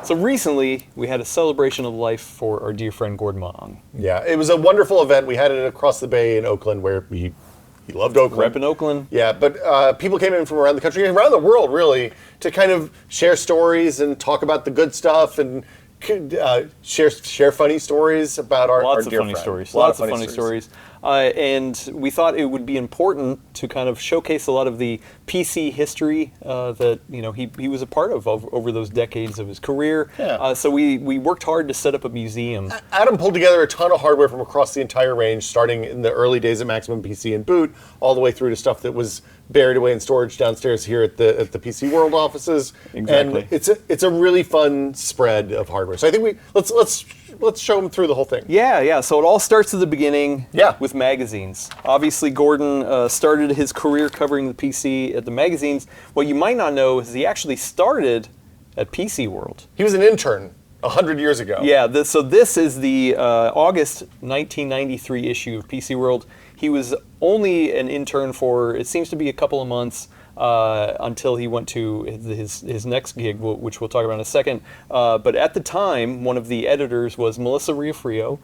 So recently, we had a celebration of life for our dear friend Gordon Mong. Yeah, it was a wonderful event. We had it across the bay in Oakland, where he loved Oakland. Rep in Oakland. Yeah, but people came in from around the country, around the world, really, to kind of share stories and talk about the good stuff and share funny stories about our Lots of dear funny friend. stories. Lots of funny stories. And we thought it would be important to kind of showcase a lot of the PC history that he was a part of over those decades of his career. Yeah. So we worked hard to set up a museum. Adam pulled together a ton of hardware from across the entire range, starting in the early days of Maximum PC and Boot, all the way through to stuff that was buried away in storage downstairs here at the PC World offices. Exactly. And it's a really fun spread of hardware. So I think let's show them through the whole thing. Yeah. So it all starts at the beginning with magazines. Obviously, Gordon started his career covering the PC at the magazines. What you might not know is he actually started at PC World. He was an intern 100 years ago. Yeah, so this is the August 1993 issue of PC World. He was only an intern for, it seems to be a couple of months, until he went to his next gig, which we'll talk about in a second. But at the time, one of the editors was Melissa Riofrio,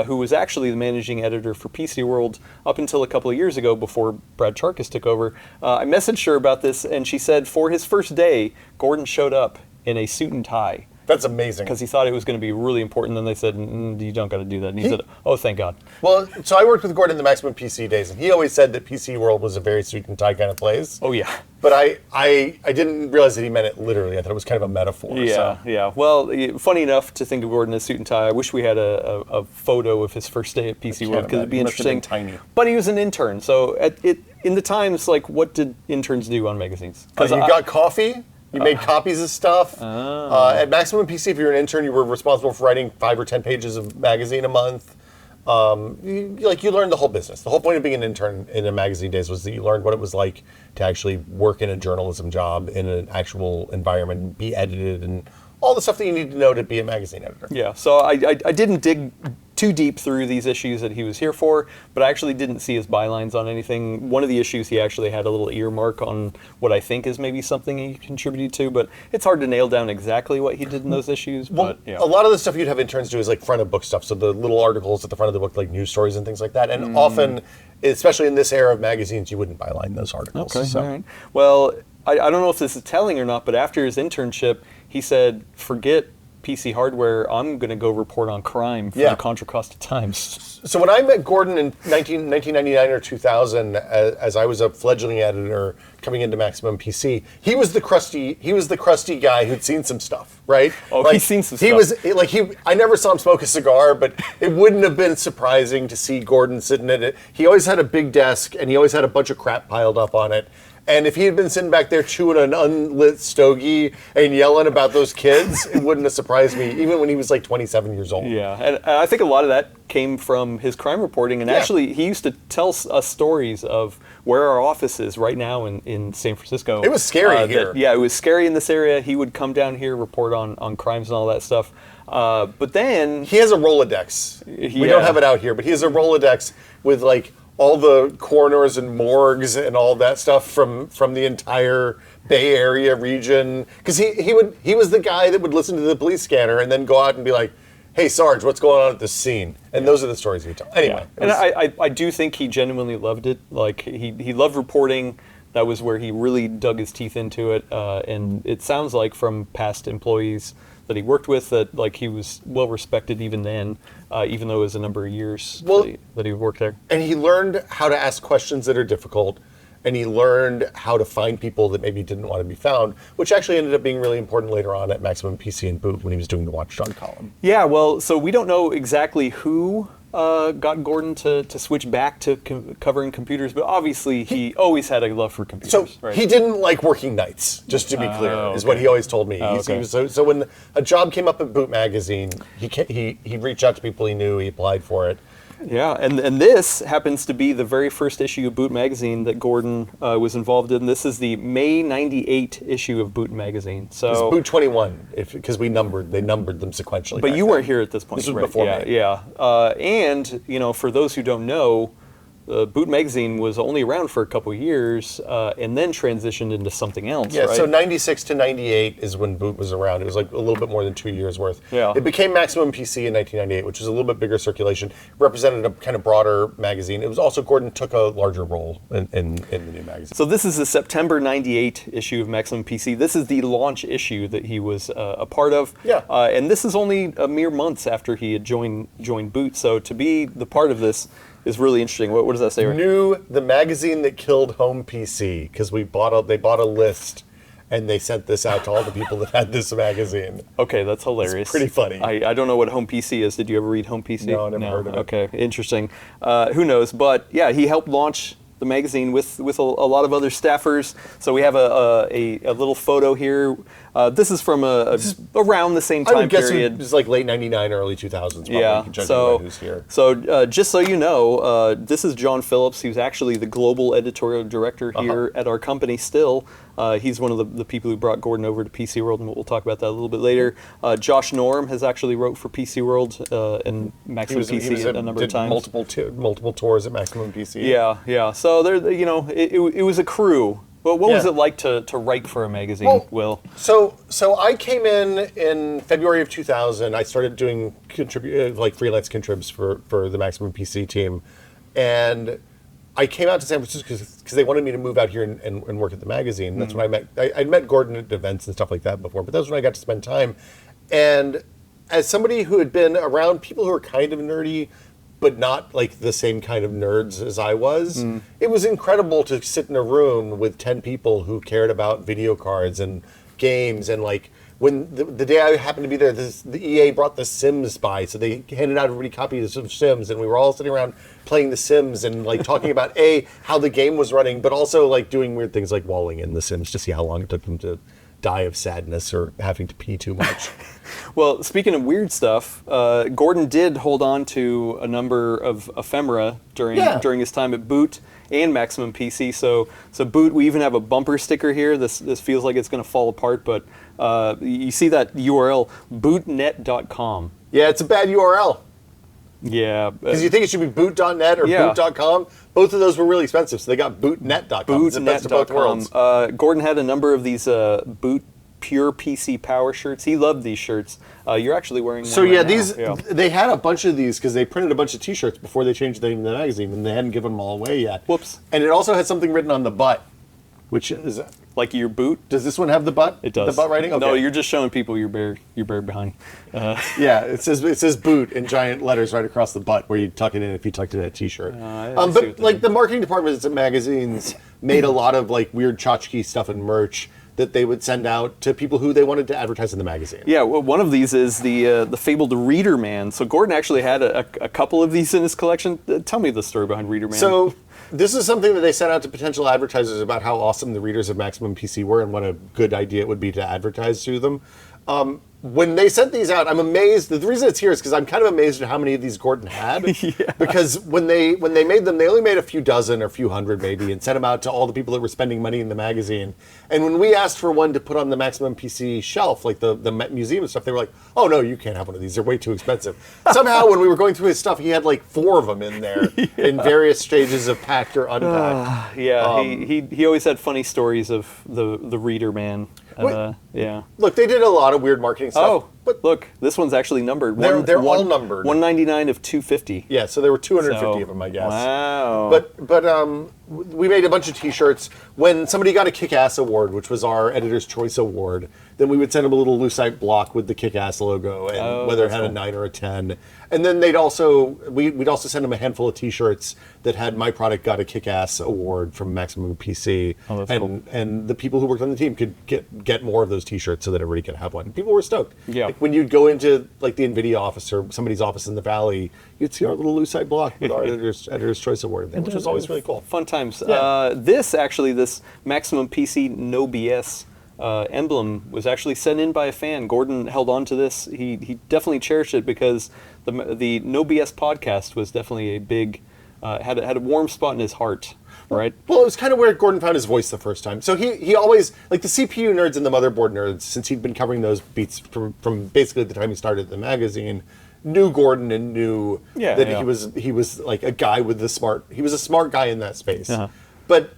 who was actually the managing editor for PC World up until a couple of years ago before Brad Charkis took over. I messaged her about this, and she said for his first day, Gordon showed up in a suit and tie. That's amazing. Because he thought it was going to be really important. Then they said, you don't got to do that. And he said, oh, thank God. Well, so I worked with Gordon in the Maximum PC days, and he always said that PC World was a very suit and tie kind of place. Oh, yeah. But I didn't realize that he meant it literally. I thought it was kind of a metaphor. Yeah. Well, funny enough to think of Gordon in a suit and tie. I wish we had a photo of his first day at PC World, because it'd be interesting. Tiny. But he was an intern. So in the times, like, what did interns do on magazines? You got coffee. You made copies of stuff. At Maximum PC, if you're an intern, you were responsible for writing 5 or 10 pages of magazine a month. You learned the whole business. The whole point of being an intern in a magazine days was that you learned what it was like to actually work in a journalism job in an actual environment, be edited, and all the stuff that you need to know to be a magazine editor. Yeah, so I didn't dig too deep through these issues that he was here for, but I actually didn't see his bylines on anything. One of the issues, he actually had a little earmark on what I think is maybe something he contributed to, but it's hard to nail down exactly what he did in those issues. Well, but, yeah. A lot of the stuff you'd have interns do is like front of book stuff, so the little articles at the front of the book, like news stories and things like that, and often, especially in this era of magazines, you wouldn't byline those articles. Okay, so. all right. Well, I don't know if this is telling or not, but after his internship, he said, forget PC hardware, I'm going to go report on crime for the Contra Costa Times. So when I met Gordon in 1999 or 2000, as I was a fledgling editor coming into Maximum PC, he was the crusty guy who'd seen some stuff, right? Oh, he's seen some stuff. I never saw him smoke a cigar, but it wouldn't have been surprising to see Gordon sitting at it. He always had a big desk, and he always had a bunch of crap piled up on it. And if he had been sitting back there chewing an unlit stogie and yelling about those kids, it wouldn't have surprised me, even when he was like 27 years old. Yeah, and I think a lot of that came from his crime reporting. And actually, he used to tell us stories of where our office is right now in San Francisco. It was scary here. It was scary in this area. He would come down here, report on crimes and all that stuff. But then... He has a Rolodex. We don't have it out here, but he has a Rolodex with like all the coroners and morgues and all that stuff from the entire Bay Area region. Because he was the guy that would listen to the police scanner and then go out and be like, hey, Sarge, what's going on at this scene? And those are the stories he tell. Anyway. And I do think he genuinely loved it. Like, he loved reporting. That was where he really dug his teeth into it. And it sounds like from past employees that he worked with that like he was well respected even then, even though it was a number of years that he worked there. And he learned how to ask questions that are difficult, and he learned how to find people that maybe didn't want to be found, which actually ended up being really important later on at Maximum PC and Boot when he was doing the Watchdog column. Yeah, well, so we don't know exactly who got Gordon to switch back to covering computers, but obviously he always had a love for computers. So he didn't like working nights, just to be clear, is what he always told me. So when a job came up at Boot Magazine, he reached out to people he knew, he applied for it. Yeah, and this happens to be the very first issue of Boot Magazine that Gordon was involved in. This is the May '98 issue of Boot Magazine. So it's Boot 21, because they numbered them sequentially. But you weren't here at this point. This was before me. Yeah. And for those who don't know, Boot Magazine was only around for a couple years, and then transitioned into something else. Yeah, right? so 96 to 98 is when Boot was around. It was like a little bit more than 2 years worth. Yeah. It became Maximum PC in 1998, which was a little bit bigger circulation, represented a kind of broader magazine. It was also, Gordon took a larger role in the new magazine. So this is the September '98 issue of Maximum PC. This is the launch issue that he was a part of. Yeah. And this is only a mere months after he had joined Boot. So to be the part of this is really interesting. What does that say? The magazine that killed Home PC, because they bought a list, and they sent this out to all the people that had this magazine. Okay, that's hilarious. It's pretty funny. I don't know what Home PC is. Did you ever read Home PC? No, I never heard of it. Okay, interesting. Who knows? But yeah, he helped launch the magazine with a lot of other staffers. So we have a little photo here. This is from around the same I time would guess period. it was like late 99, early 2000s. Probably, Yeah. judging by who's here. So just so you know, this is John Phillips. He was actually the global editorial director here at our company still. He's one of the people who brought Gordon over to PC World, and we'll talk about that a little bit later. Josh Norm has actually wrote for PC World and Maximum PC a number of times. Multiple tours at Maximum PC. Yeah. So there, it was a crew. But what was Yeah. it like to write for a magazine, Will? So I came in February of 2000. I started doing freelance contribs for the Maximum PC team, and I came out to San Francisco because they wanted me to move out here and work at the magazine. That's when I met. I'd met Gordon at events and stuff like that before, but that was when I got to spend time. And as somebody who had been around people who were kind of nerdy, but not like the same kind of nerds as I was, it was incredible to sit in a room with 10 people who cared about video cards and games. And like when the day I happened to be there, the EA brought the Sims by, so they handed out everybody copies of Sims, and we were all sitting around playing the Sims and like talking about how the game was running, but also like doing weird things like walling in the Sims to see how long it took them to die of sadness or having to pee too much. Well, speaking of weird stuff, Gordon did hold on to a number of ephemera during his time at Boot and Maximum PC. So Boot, we even have a bumper sticker here. This feels like it's going to fall apart, but you see that URL, bootnet.com. Yeah, it's a bad URL. Yeah. Because you think it should be boot.net or boot.com. Both of those were really expensive, so they got bootnet.com. It's the best of both worlds. Gordon had a number of these Boot Pure PC Power shirts. He loved these shirts. You're actually wearing one right now. They had a bunch of these because they printed a bunch of T-shirts before they changed the name of the magazine, and they hadn't given them all away yet. Whoops. And it also had something written on the butt, which is... Like your boot? Does this one have the butt? It does. The butt writing? Okay. No, you're just showing people you're bare behind. Yeah, it says boot in giant letters right across the butt where you tuck it in if you tucked it in a T-shirt. But like the marketing departments at magazines made a lot of like weird tchotchke stuff and merch that they would send out to people who they wanted to advertise in the magazine. Yeah, well, one of these is the fabled Reader Man. So Gordon actually had a couple of these in his collection. Tell me the story behind Reader Man. So this is something that they sent out to potential advertisers about how awesome the readers of Maximum PC were and what a good idea it would be to advertise to them. When they sent these out, I'm amazed. The reason it's here is because I'm kind of amazed at how many of these Gordon had. Yeah. Because when they made them, they only made a few dozen or a few hundred maybe, and sent them out to all the people that were spending money in the magazine. And when we asked for one to put on the Maximum PC shelf, like the museum and stuff, they were like, "Oh no, you can't have one of these. They're way too expensive." Somehow, when we were going through his stuff, he had like 4 of them in there in various stages of packed or unpacked. He always had funny stories of the Reader Man. Yeah. Look, they did a lot of weird marketing stuff. Oh, but look, this one's actually numbered. They're all numbered. 199 of 250. Yeah, so there were 250 of them, I guess. Wow. But we made a bunch of T-shirts. When somebody got a Kick-Ass award, which was our Editor's Choice Award, then we would send them a little lucite block with the Kick-Ass logo and whether it had a 9 or a 10. And then we'd also send them a handful of T-shirts that had My Product Got a Kick-Ass award from Maximum PC. Oh, that's cool. And the people who worked on the team could get more of those T-shirts so that everybody could have one. People were stoked. Yeah. Like when you'd go into like the NVIDIA office or somebody's office in the Valley, you'd see our little lucite block with our Editor's Choice Award there, which was always really cool. Fun times. Yeah. This Maximum PC No BS emblem was actually sent in by a fan. Gordon held on to this. He definitely cherished it because the No BS podcast was definitely a big had a warm spot in his heart. Right. Well, it was kind of where Gordon found his voice the first time. So he always, like the CPU nerds and the motherboard nerds, since he'd been covering those beats from basically the time he started the magazine, knew Gordon and knew Yeah, that yeah. he was like a guy with he was a smart guy in that space. Uh-huh. But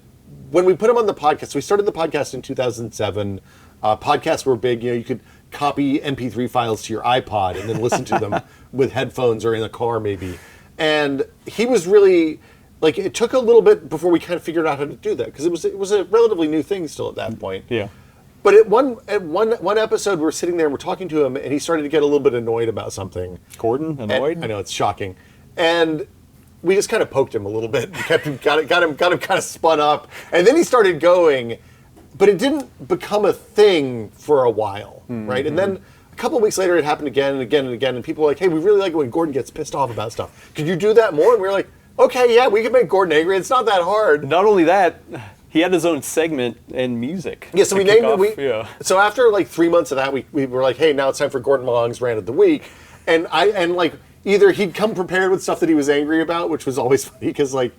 when we put him on the podcast, we started the podcast in 2007. Podcasts were big. You could copy MP3 files to your iPod and then listen to them with headphones or in a car maybe. And he was really like, it took a little bit before we kind of figured out how to do that because it was a relatively new thing still at that point. Yeah. But at one episode, we're sitting there and we're talking to him, and he started to get a little bit annoyed about something. Gordon, annoyed? And, I know, it's shocking. And we just kind of poked him a little bit, got him kind of spun up, and then he started going, but it didn't become a thing for a while, right? And then a couple of weeks later, it happened again and again and again, and people were like, hey, we really like it when Gordon gets pissed off about stuff. Could you do that more? And we were like, okay, yeah, we can make Gordon angry. It's not that hard. Not only that, he had his own segment and music. Yeah, so we to kick named off. it. Yeah. So after like 3 months of that, we were like, hey, now it's time for Gordon Malong's Rant of the Week. And like either he'd come prepared with stuff that he was angry about, which was always funny because like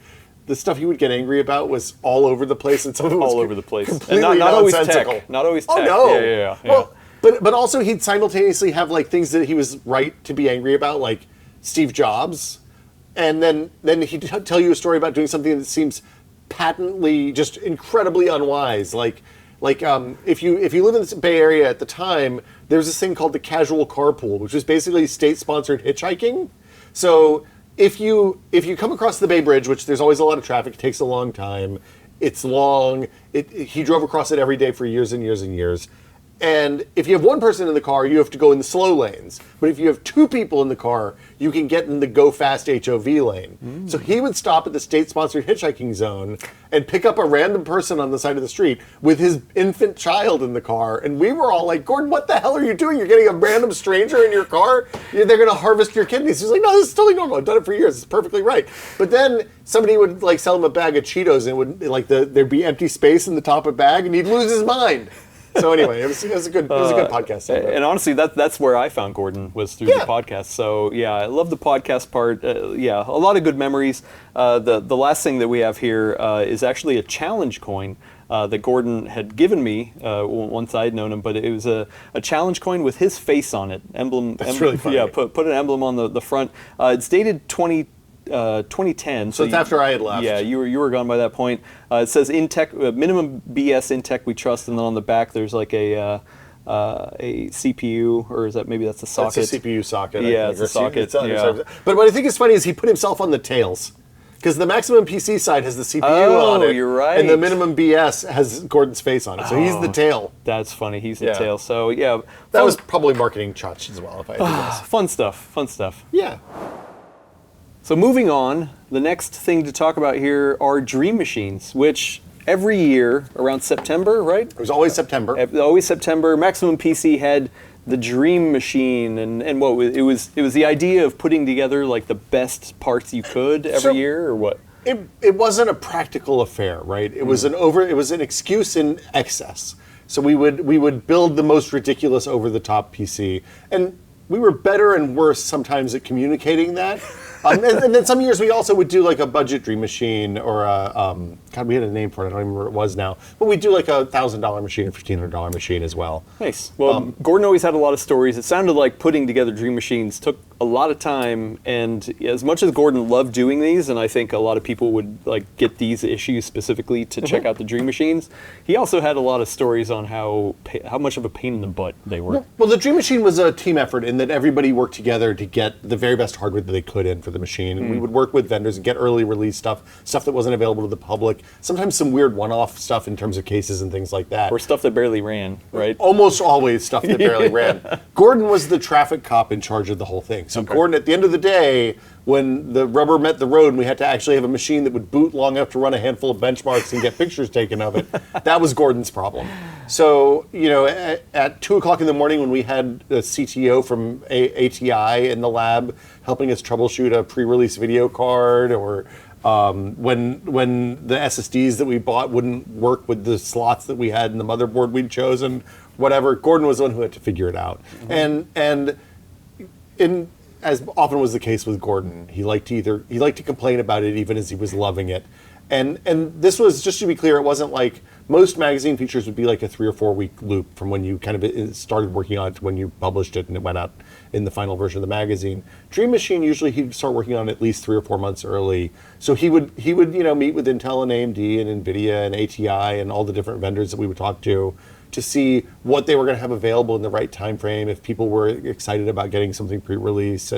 the stuff he would get angry about was all over the place, and some of it was All over the place. completely And not always nonsensical. tech. Not always tech. Oh no. Yeah. Well, but also he'd simultaneously have like things that he was right to be angry about, like Steve Jobs, and then he'd tell you a story about doing something that seems patently just incredibly unwise. Like if you live in the Bay Area at the time, there's this thing called the casual carpool, which is basically state-sponsored hitchhiking. So if you come across the Bay Bridge, which there's always a lot of traffic, it takes a long time. It's long. He drove across it every day for years and years and years. And if you have one person in the car, you have to go in the slow lanes. But if you have two people in the car, you can get in the go fast HOV lane. So he would stop at the state-sponsored hitchhiking zone and pick up a random person on the side of the street with his infant child in the car. And we were all like, Gordon, what the hell are you doing? You're getting a random stranger in your car? They're going to harvest your kidneys. He's like, no, this is totally normal. I've done it for years. It's perfectly right. But then somebody would like sell him a bag of Cheetos and it would like there'd be empty space in the top of the bag and he'd lose his mind. So anyway, it was a good podcast. And honestly, that's where I found Gordon, was through the podcast. So yeah, I love the podcast part. Yeah, a lot of good memories. The last thing that we have here is actually a challenge coin that Gordon had given me once I had known him, but it was a challenge coin with his face on it. That's really funny. Yeah, put an emblem on the front. It's dated 2010. So it's after I had left. Yeah, you were gone by that point. It says in tech, minimum BS in tech we trust, and then on the back there's like a CPU, or is that maybe that's a socket? That's a CPU socket. Yeah, it's a socket. Yeah. But what I think is funny is he put himself on the tails. Because the Maximum PC side has the CPU on it. Oh, you're right. And the Minimum BS has Gordon's face on it. So he's the tail. That's funny. He's the tail. So yeah, that was probably marketing shots as well, if I had to guess. Fun stuff. Yeah. So moving on, the next thing to talk about here are Dream Machines, which every year around September, right? It was always September. Always September. Maximum PC had the Dream Machine, and what it was the idea of putting together like the best parts you could every year, or what? It wasn't a practical affair, right? It was an excuse in excess. So we would build the most ridiculous over the top PC, and we were better and worse sometimes at communicating that. And then some years we also would do like a budget Dream Machine or God, we had a name for it. I don't even remember what it was now. But we'd do like a $1,000 machine or $1,500 machine as well. Nice. Well, Gordon always had a lot of stories. It sounded like putting together Dream Machines took a lot of time, and as much as Gordon loved doing these, and I think a lot of people would like get these issues specifically to check out the Dream Machines, he also had a lot of stories on how much of a pain in the butt they were. Well, the Dream Machine was a team effort in that everybody worked together to get the very best hardware that they could in for the machine. And we would work with vendors and get early release stuff that wasn't available to the public. Sometimes some weird one-off stuff in terms of cases and things like that. Or stuff that barely ran, right? Almost always stuff that barely ran. Gordon was the traffic cop in charge of the whole thing. So Gordon, at the end of the day, when the rubber met the road and we had to actually have a machine that would boot long enough to run a handful of benchmarks and get pictures taken of it, that was Gordon's problem. So, at 2 o'clock in the morning when we had a CTO from ATI in the lab helping us troubleshoot a pre-release video card, or when the SSDs that we bought wouldn't work with the slots that we had in the motherboard we'd chosen, whatever, Gordon was the one who had to figure it out. And as often was the case with Gordon, he liked to complain about it even as he was loving it. And this was, just to be clear, it wasn't like, most magazine features would be like a 3 or 4 week loop from when you kind of started working on it to when you published it and it went out in the final version of the magazine. Dream Machine, usually he'd start working on it at least 3 or 4 months early. So he would meet with Intel and AMD and NVIDIA and ATI and all the different vendors that we would talk to see what they were going to have available in the right time frame, if people were excited about getting something pre-release.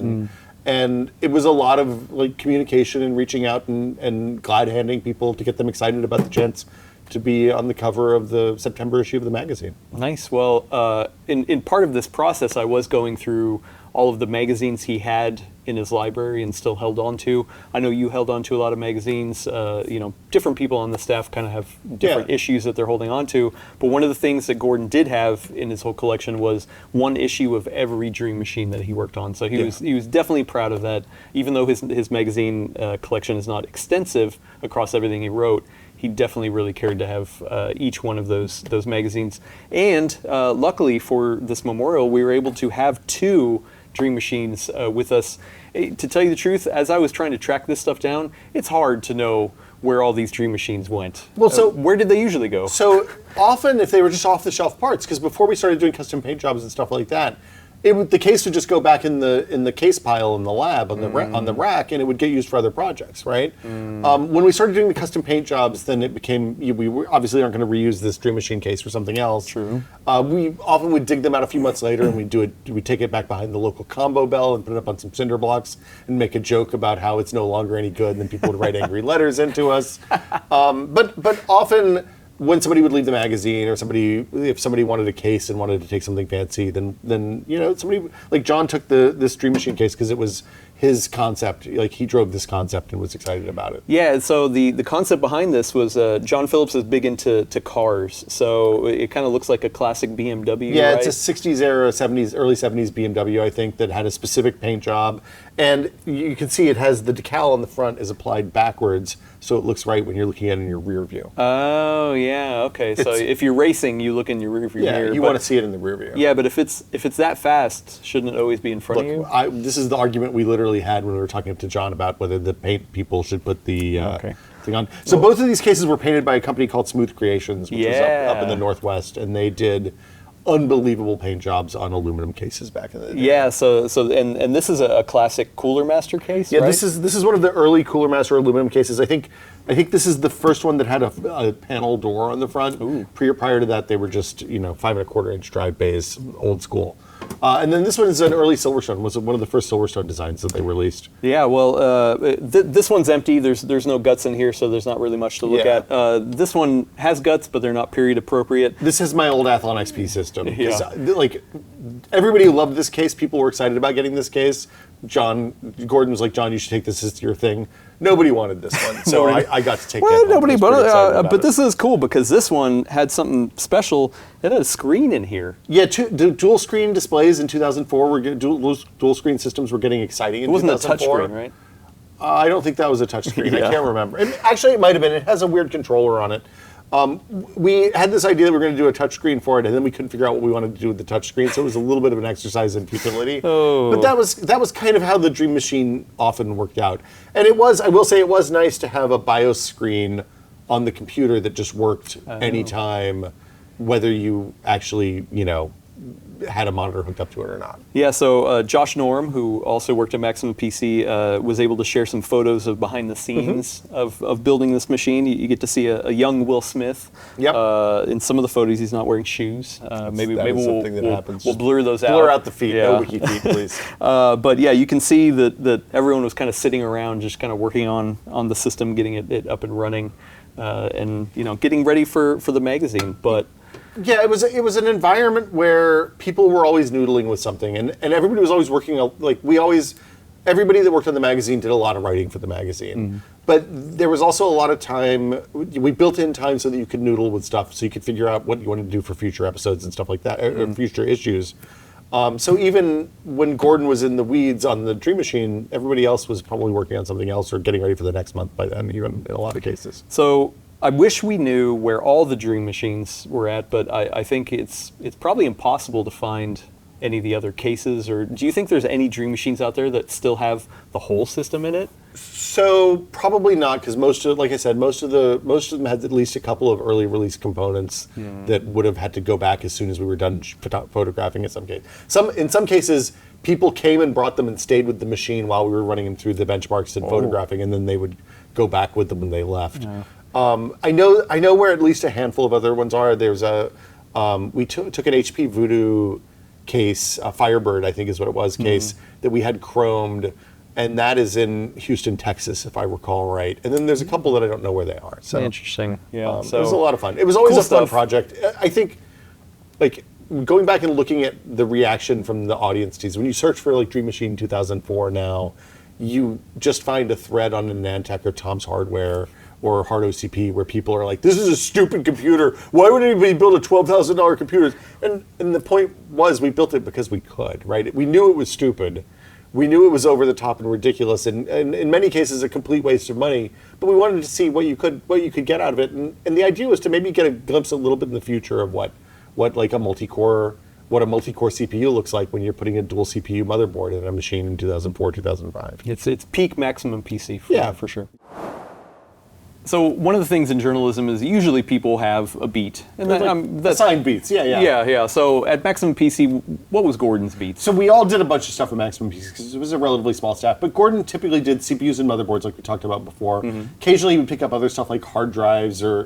And it was a lot of like communication and reaching out and glad-handing people to get them excited about the chance to be on the cover of the September issue of the magazine. Nice. Well, in part of this process, I was going through all of the magazines he had in his library and still held on to. I know you held on to a lot of magazines. Different people on the staff kind of have different issues that they're holding on to. But one of the things that Gordon did have in his whole collection was one issue of every Dream Machine that he worked on. So he was definitely proud of that. Even though his magazine collection is not extensive across everything he wrote, he definitely really cared to have each one of those magazines. And luckily for this memorial, we were able to have 2 Dream Machines with us. To tell you the truth, as I was trying to track this stuff down, it's hard to know where all these Dream Machines went. Well, so where did they usually go? So often, if they were just off-the-shelf parts, because before we started doing custom paint jobs and stuff like that, the case would just go back in the case pile in the lab on the rack, and it would get used for other projects, right? When we started doing the custom paint jobs, then it became we obviously aren't going to reuse this Dream Machine case for something else. True. We often would dig them out a few months later, and we'd take it back behind the local combo bell and put it up on some cinder blocks and make a joke about how it's no longer any good, and then people would write angry letters into us. But often, when somebody would leave the magazine, or if somebody wanted a case and wanted to take something fancy, then somebody like John took this Dream Machine case because it was his concept. Like, he drove this concept and was excited about it. Yeah, so the concept behind this was John Phillips is big into cars, so it kind of looks like a classic BMW. Yeah, right? It's a 60s era, 70s, early 70s BMW, I think, that had a specific paint job. And you can see it has the decal on the front is applied backwards, so it looks right when you're looking at it in your rear view. Oh, yeah, okay. So if you're racing, you look in your rear view mirror. Yeah, you want to see it in the rear view. Yeah, but if it's that fast, shouldn't it always be in front of you? This is the argument we literally had when we were talking to John about whether the paint people should put the thing on. So both of these cases were painted by a company called Smooth Creations, which was up in the Northwest, and they did unbelievable paint jobs on aluminum cases back in the day. Yeah, so this is a classic Cooler Master case, Yeah, right? this is one of the early Cooler Master aluminum cases. I think this is the first one that had a panel door on the front. Ooh. Prior to that, they were just 5 1/4 inch drive bays, old school. And then this one is an early Silverstone. Was one of the first Silverstone designs that they released. Yeah, well, this one's empty. There's no guts in here, so there's not really much to look at. This one has guts, but they're not period appropriate. This is my old Athlon XP system. Yeah. Like, everybody who loved this case, people were excited about getting this case. Gordon was like, John, you should take this as your thing. Nobody wanted this one, so I got to take it. Well, nobody, but this is cool because this one had something special. It had a screen in here. Yeah, the dual screen displays in 2004 dual screen systems were getting exciting. It wasn't a touchscreen, right? I don't think that was a touchscreen. Yeah. I can't remember. Actually, it might have been. It has a weird controller on it. We had this idea that we were going to do a touchscreen for it, and then we couldn't figure out what we wanted to do with the touchscreen, so it was a little bit of an exercise in futility. Oh. But that was kind of how the Dream Machine often worked out. And I will say, it was nice to have a BIOS screen on the computer that just worked anytime, whether you actually, had a monitor hooked up to it or not. Yeah, so Josh Norm, who also worked at Maximum PC, was able to share some photos of behind the scenes of building this machine. You get to see a young Will Smith. Yep. In some of the photos, he's not wearing shoes. Maybe something that happens. We'll blur those out. Blur out the feet. Yeah. No wiki feet, please. But yeah, you can see that everyone was kind of sitting around, just kind of working on the system, getting it up and running, and getting ready for the magazine. But yeah, it was an environment where people were always noodling with something, and everybody was always working. Everybody that worked on the magazine did a lot of writing for the magazine. But there was also a lot of time. We built in time so that you could noodle with stuff, so you could figure out what you wanted to do for future episodes and stuff like that, or future issues. So even when Gordon was in the weeds on the Dream Machine, everybody else was probably working on something else or getting ready for the next month by then, even in a lot of cases. So I wish we knew where all the Dream Machines were at, but I think it's probably impossible to find any of the other cases. Or do you think there's any Dream Machines out there that still have the whole system in it? So probably not, because like I said, most of them had at least a couple of early release components that would have had to go back as soon as we were done photographing. In some cases, people came and brought them and stayed with the machine while we were running them through the benchmarks and photographing, and then they would go back with them when they left. Yeah. I know where at least a handful of other ones are. There's we took an HP Voodoo case, a Firebird, I think is what it was, case that we had chromed. And that is in Houston, Texas, if I recall right. And then there's a couple that I don't know where they are. So Interesting. Yeah. it was a lot of fun. It was always Cool a fun stuff. project. I think, like, going back and looking at the reaction from the audience teams, when you search for like Dream Machine 2004 now, you just find a thread on Nantec or Tom's Hardware or Hard OCP where people are like, "This is a stupid computer. Why would anybody build a $12,000 computer?" And the point was, we built it because we could, right? We knew it was stupid. We knew it was over the top and ridiculous, and in many cases a complete waste of money. But we wanted to see what you could get out of it, and the idea was to maybe get a glimpse a little bit in the future of what like a multi-core CPU looks like when you're putting a dual CPU motherboard in a machine in 2004, 2005. It's peak Maximum PC. For sure. So one of the things in journalism is usually people have a beat, and that's assigned beats. Yeah. So at Maximum PC, what was Gordon's beat? So we all did a bunch of stuff for Maximum PC because it was a relatively small staff. But Gordon typically did CPUs and motherboards, like we talked about before. Occasionally, he would pick up other stuff like hard drives or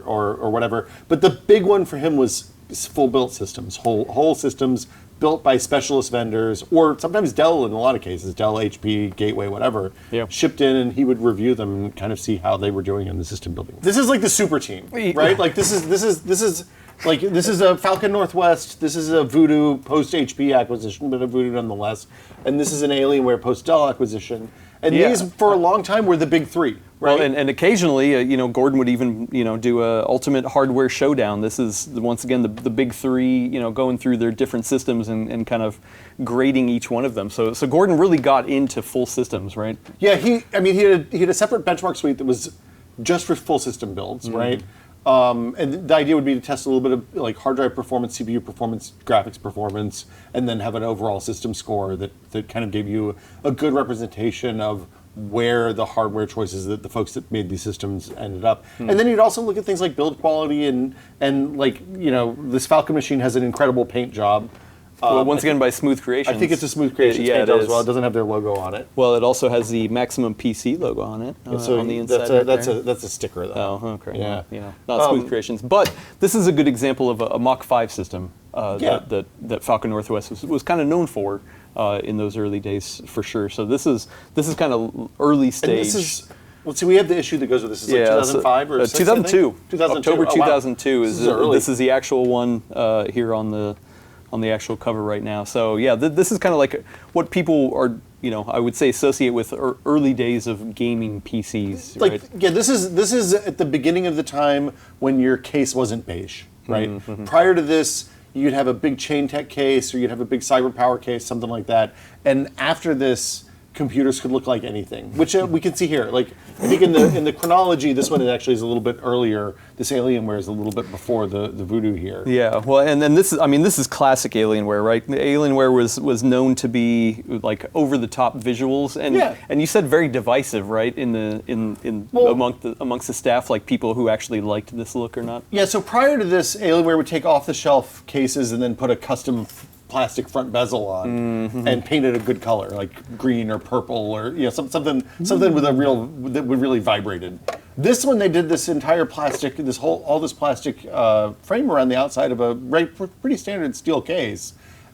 whatever. But the big one for him was full built systems, whole systems built by specialist vendors, or sometimes Dell in a lot of cases, Dell, HP, Gateway, whatever, shipped in, and he would review them and kind of see how they were doing in the system building. This is like the super team, right? Like this is a Falcon Northwest, this is a Voodoo post HP acquisition, but a Voodoo nonetheless, and this is an Alienware post Dell acquisition. And these, for a long time, were the big three, right? Well, and occasionally, Gordon would even, do a ultimate hardware showdown. This is, once again, the big three, going through their different systems and kind of grading each one of them. So Gordon really got into full systems, right? Yeah, he had a separate benchmark suite that was just for full system builds, right? And the idea would be to test a little bit of like hard drive performance, CPU performance, graphics performance, and then have an overall system score that kind of gave you a good representation of where the hardware choices that the folks that made these systems ended up. And then you'd also look at things like build quality and like, this Falcon machine has an incredible paint job. Well, once again, by Smooth Creations. I think it's a Smooth Creations paint job as well. It doesn't have their logo on it. Well, it also has the Maximum PC logo on it on the inside. That's a sticker, though. Oh, okay. Yeah. Well, not Smooth Creations. But this is a good example of a Mach 5 system that Falcon Northwest was kind of known for in those early days, for sure. So this is kind of early stage. Let's see, we have the issue that goes with this. Is like 2005 or 2002. 2002. October 2002 This is the actual one here on the actual cover right now. So yeah, this is kind of like what people are, I would say associate with early days of gaming PCs. Like, right? yeah, this is at the beginning of the time when your case wasn't beige, right? Prior to this, you'd have a big Chain-Tech case, or you'd have a big CyberPower case, something like that. And after this, computers could look like anything, which we can see here. Like, I think in the chronology, this one actually is a little bit earlier. This Alienware is a little bit before the Voodoo here. Yeah, well, and then this is classic Alienware, right? The Alienware was known to be like over the top visuals, and you said very divisive, right? Amongst the staff, like people who actually liked this look or not. Yeah. So prior to this, Alienware would take off the shelf cases and then put a custom plastic front bezel on and paint it a good color, like green or purple, or something with that would really vibrated. This one, they did this entire plastic, all this plastic frame around the outside of a pretty standard steel case,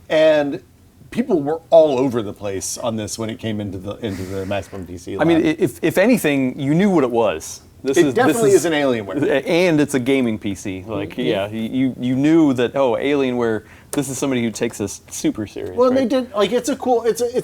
and people were all over the place on this when it came into the Maximum PC lab. I mean, if anything, you knew what it was. It definitely is an Alienware, and it's a gaming PC. Like, you knew that. Oh, Alienware. This is somebody who takes this super serious. Well, right? and they did it's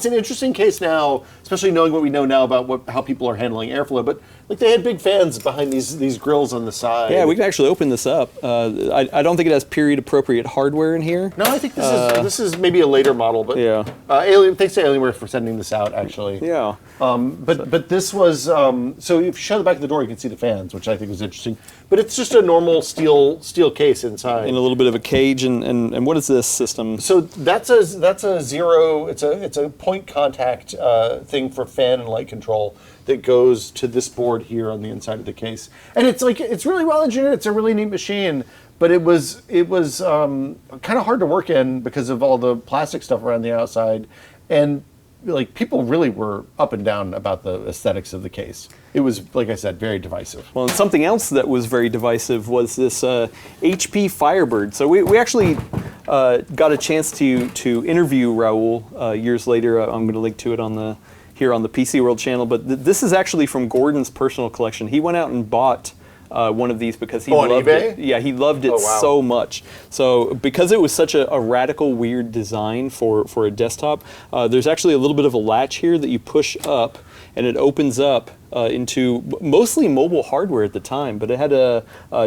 an interesting case now, especially knowing what we know now about how people are handling airflow. But like, they had big fans behind these grills on the side. Yeah, we can actually open this up. I don't think it has period appropriate hardware in here. No, I think this is maybe a later model, but thanks to Alienware for sending this out, actually. Yeah. But this was so if you shut the back of the door, you can see the fans, which I think was interesting. But it's just a normal steel case inside. In a little bit of a cage, and what is this? this system? So that's a zero. It's a point contact thing for fan and light control that goes to this board here on the inside of the case, and it's really well engineered. It's a really neat machine, but it was kind of hard to work in because of all the plastic stuff around the outside, and like people really were up and down about the aesthetics of the case. It was, like I said, very divisive. Well, and something else that was very divisive was this HP Firebird. So we actually got a chance to interview Raoul years later. I'm going to link to it here on the PC World channel. But this is actually from Gordon's personal collection. He went out and bought one of these because he loved eBay? it. Yeah, he loved it so much. So because it was such a radical, weird design for a desktop, there's actually a little bit of a latch here that you push up, and it opens up into mostly mobile hardware at the time. But it had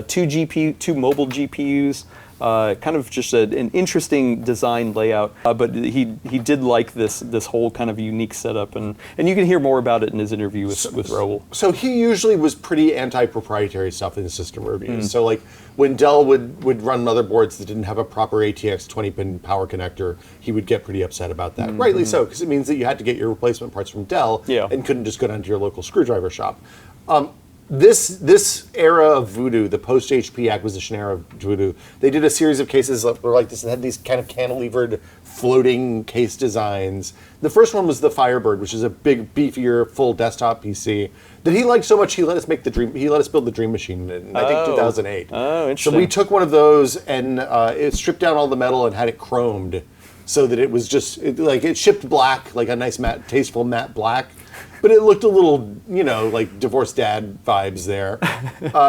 two mobile GPUs. Kind of just an interesting design layout, but he did like this whole kind of unique setup, and you can hear more about it in his interview with Raoul. So he usually was pretty anti-proprietary stuff in his system reviews. So like when Dell would run motherboards that didn't have a proper ATX 20-pin power connector, he would get pretty upset about that. Rightly so, because it means that you had to get your replacement parts from Dell and couldn't just go down to your local screwdriver shop. This era of Voodoo, the post-HP acquisition era of Voodoo, they did a series of cases that were like this that had these kind of cantilevered floating case designs. The first one was the Firebird, which is a big, beefier, full desktop PC that he liked so much he let us build the Dream Machine in I think 2008. Oh, interesting. So we took one of those and it stripped down all the metal and had it chromed so that it was just it shipped black, like a nice matte, tasteful matte black. But it looked a little, like divorced dad vibes there.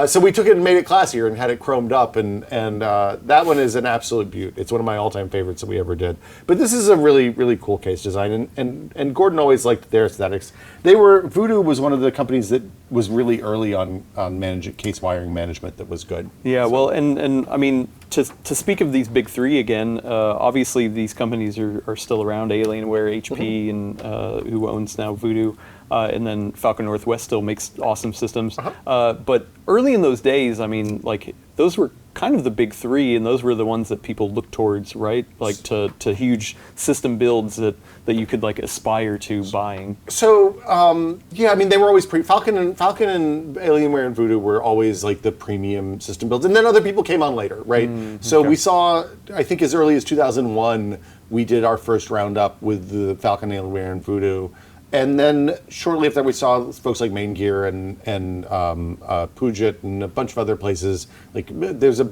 So we took it and made it classier and had it chromed up, and that one is an absolute beaut. It's one of my all-time favorites that we ever did. But this is a really, really cool case design, and Gordon always liked their aesthetics. Voodoo was one of the companies that was really early on case wiring management that was good. Yeah, well, and I mean, to speak of these big three again, obviously these companies are still around, Alienware, HP, and who owns now Voodoo. And then Falcon Northwest still makes awesome systems. But early in those days, I mean, like, those were kind of the big three, and those were the ones that people looked towards, right? Like to huge system builds that you could like aspire to buying. So yeah, I mean they were always Falcon and Alienware and Voodoo were always like the premium system builds, and then other people came on later, right? So we saw, I think as early as 2001, we did our first roundup with the Falcon, Alienware, and Voodoo. And then shortly after that, we saw folks like Main Gear and Puget and a bunch of other places. Like there's a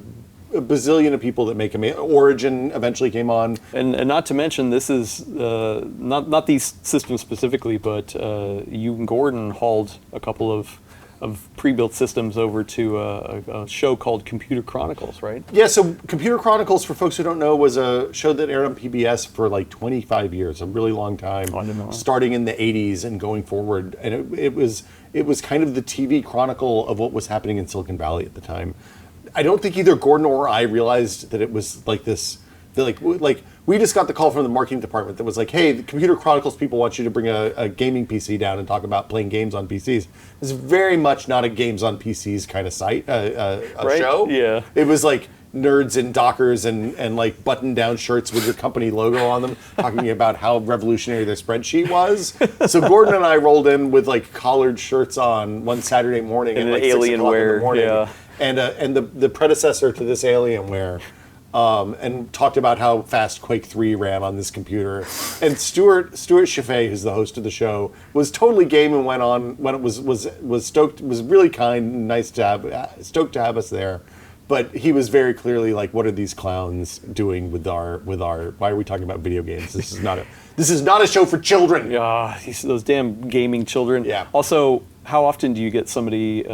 bazillion of people that make them. Origin eventually came on. And not to mention, this is not these systems specifically, but you and Gordon hauled a couple of pre-built systems over to a show called Computer Chronicles, right? Yeah, so Computer Chronicles, for folks who don't know, was a show that aired on PBS for like 25 years, a really long time, I didn't know that. Starting in the 80s and going forward. And it was kind of the TV chronicle of what was happening in Silicon Valley at the time. I don't think either Gordon or I realized that it was like this. Like we just got the call from the marketing department that was like, hey, the Computer Chronicles people want you to bring a gaming PC down and talk about playing games on PCs. It's very much not a games on PCs kind of site, Right? show. Yeah. It was like nerds in Dockers and like button-down shirts with your company logo on them, talking about how revolutionary their spreadsheet was. So Gordon and I rolled in with like collared shirts on one Saturday morning at like 6 o'clock in the morning. Yeah. And the predecessor to this Alienware. And talked about how fast Quake 3 ran on this computer. And Stuart Chaffee, who's the host of the show, was totally game and went on when it was stoked, was really kind and nice to stoked to have us there. But he was very clearly like, what are these clowns doing with our why are we talking about video games? This is not a show for children. Yeah, those damn gaming children. Yeah. Also, how often do you get somebody